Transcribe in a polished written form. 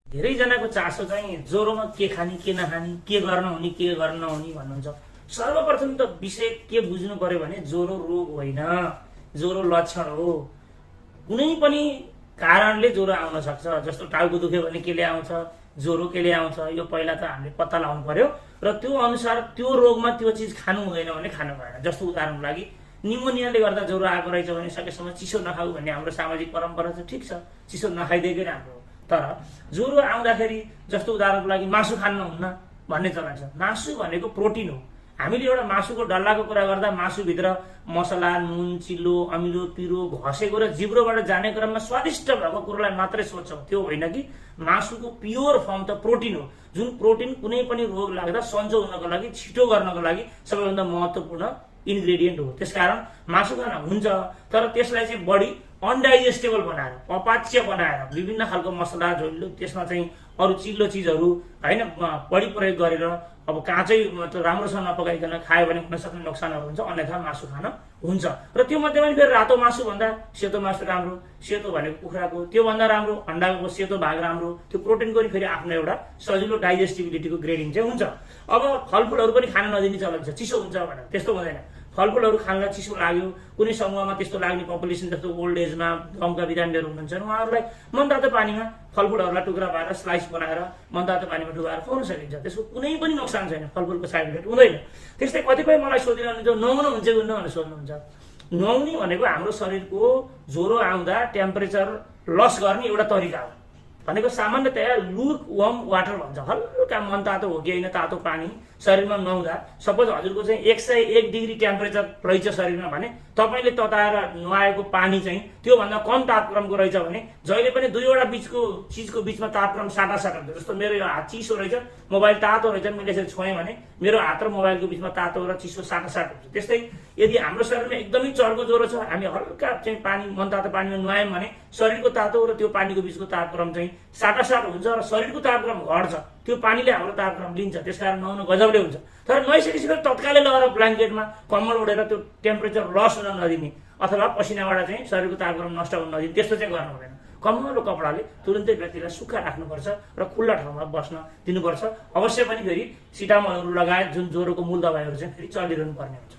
धेरैजनाको चासो चाहिँ ज्वरोमा के खाने के नखाने के गर्न हुने के गर्न नहुने भन्नुहुन्छ। सर्वप्रथम त विषय के बुझ्नु पर्यो भने ज्वरो रोग होइन, ज्वरो लक्षण हो। कुनै पनि कारणले ज्वरो आउन सक्छ। जस्तो टाउको दुख्यो भने केले आउँछ, ज्वरो केले आउँछ, यो पहिला त हामीले पत्ता लगाउनु पर्यो र त्यो अनुसार त्यो रोगमा त्यो चिज खानु हुँदैन भने खानु भएन। जस्तो उदाहरणको लागि निमोनियाले गर्दा ज्वरो आएको रहेछ भने सकेसम्म चिसो नखाऊ भन्ने हाम्रो सामाजिक परम्परा छ, ठिक छ, चिसो नखाइदिएकै राम्रो हो। तर ज्वरो आउँदाखेरि जस्तो उदाहरणको लागि मासु खानुहुन्न भन्ने चलन छ। मासु भनेको प्रोटिन हो। हामीले एउटा मासुको डल्लाको कुरा गर्दा मासुभित्र मसला, नुन, चिल्लो, अमिलो, पिरो घसेको र जिब्रोबाट जाने क्रममा स्वादिष्ट भएको कुरोलाई मात्रै सोच्छौँ। त्यो होइन कि मासुको प्योर फर्म त प्रोटिन हो, जुन प्रोटिन कुनै पनि रोग लाग्दा सन्चो हुनको लागि, छिटो गर्नको लागि सबैभन्दा महत्त्वपूर्ण इन्ग्रेडियन्ट हो। त्यसकारण मासु खान हुन्छ, तर त्यसलाई चाहिँ बढी अनडाइजेस्टेबल बनाएर, अपाच्य बनाएर विभिन्न खालको मसला झोल, त्यसमा चाहिँ अरू चिल्लो चिजहरू होइन बढी प्रयोग गरेर अब काँचै राम्रोसँग नपकाइकन खायो भने हुन सक्ने नोक्सानहरू हुन्छ। अन्यथा मासु खान हुन्छ। र त्यो मध्येमा फेरि रातो मासु भन्दा सेतो मासु राम्रो। सेतो भनेको कुखुराको, त्योभन्दा राम्रो अन्डाको सेतो भाग राम्रो। त्यो प्रोटिनको नि फेरि आफ्नो एउटा सजिलो डाइजेस्टिबिलिटीको ग्रेडिङ चाहिँ हुन्छ। अब फलफुलहरू पनि खान नदिने चलन छ, चिसो हुन्छ भनेर। त्यस्तो हुँदैन। फलफुलहरू खानलाई चिसो लाग्यो, कुनै समूहमा त्यस्तो लाग्ने पपुलेसन जस्तो ओल्ड एजमा दमका बिरामीहरू हुनुहुन्छ, उहाँहरूलाई मनतातो पानीमा फलफुलहरूलाई टुक्रा पारेर स्लाइस बनाएर मनतातो पानीमा डुबाएर खुवाउन सकिन्छ। त्यसको कुनै पनि नोक्सान छैन, फलफुलको साइड इफेक्ट हुँदैन। त्यस्तै कतिपय मलाई सोधिरहनुहुन्छ नुहाउनु हुन्छ कि भनेर सोध्नुहुन्छ। नुहाउने भनेको हाम्रो शरीरको ज्वरो आउँदा टेम्परेचर लस गर्ने एउटा तरिका हो। भनेको सामान्यतया लुक वार्म वाटर भन्छ। हल्का मनतातो हो कि होइन तातो पानी शरीरमा नुहाउँदा, सपोज हजुरको चाहिँ 101 डिग्री टेम्परेचर रहेछ शरीरमा भने तपाईँले तताएर नुहाएको पानी चाहिँ त्योभन्दा कम तापक्रमको रहेछ भने जहिले पनि दुईवटा चिजको बिचमा तापक्रम साटासाट हुन्छ। जस्तो मेरो यो हात चिसो रहेछ, मोबाइल तातो रहेछ, मैले यसरी छोएँ भने मेरो हात र मोबाइलको बिचमा तातो र चिसो साटासाट हुन्छ। त्यस्तै यदि हाम्रो शरीरमा एकदमै चर्को ज्वरो छ, हामी हल्का चाहिँ पानी मनतातो पानीमा नुहायौँ भने शरीरको तातो र त्यो पानीको बिचको तापक्रम चाहिँ साटासाट हुन्छ र शरीरको तापक्रम घट्छ। त्यो पानीले हाम्रो तापक्रम लिन्छ, त्यसकारण नुहाउनु गजबले हुन्छ। तर नुहाइसकेपछि फेरि तत्कालै लगेर ब्ल्याङ्केटमा कम्बल ओढेर त्यो टेम्परेचर लस हुन नदिने अथवा पसिनाबाट चाहिँ शरीरको तापक्रम नष्ट हुन नदिने, त्यस्तो चाहिँ गर्नु हुँदैन। कम्मलो कपडाले तुरुन्तै व्यक्तिलाई सुक्खा राख्नुपर्छ र खुल्ला ठाउँमा बस्न दिनुपर्छ। अवश्य पनि फेरि सिटामोलहरू लगायत जुन ज्वरोको मूल दबाईहरू चाहिँ फेरि चलिरहनु पर्ने हुन्छ।